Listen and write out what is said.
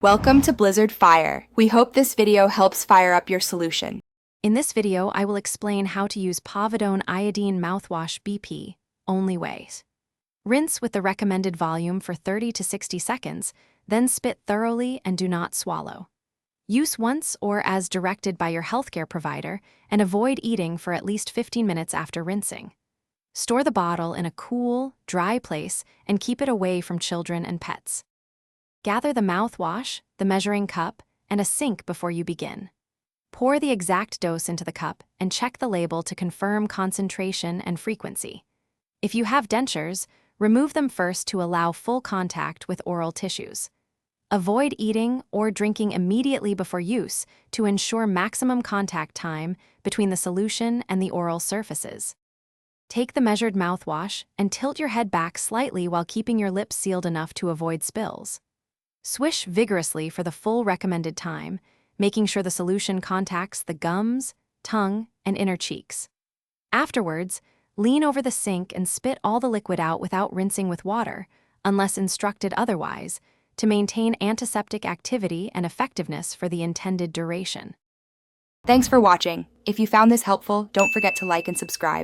Welcome to Blizzard Fire. We hope this video helps fire up your solution. In this video, I will explain how to use Povidone Iodine Mouthwash BP, only ways. Rinse with the recommended volume for 30 to 60 seconds, then spit thoroughly and do not swallow. Use once or as directed by your healthcare provider, and avoid eating for at least 15 minutes after rinsing. Store the bottle in a cool, dry place and keep it away from children and pets. Gather the mouthwash, the measuring cup, and a sink before you begin. Pour the exact dose into the cup and check the label to confirm concentration and frequency. If you have dentures, remove them first to allow full contact with oral tissues. Avoid eating or drinking immediately before use to ensure maximum contact time between the solution and the oral surfaces. Take the measured mouthwash and tilt your head back slightly while keeping your lips sealed enough to avoid spills. Swish vigorously for the full recommended time, making sure the solution contacts the gums, tongue, and inner cheeks. Afterwards, lean over the sink and spit all the liquid out without rinsing with water, unless instructed otherwise, to maintain antiseptic activity and effectiveness for the intended duration. Thanks for watching. If you found this helpful, don't forget to like and subscribe.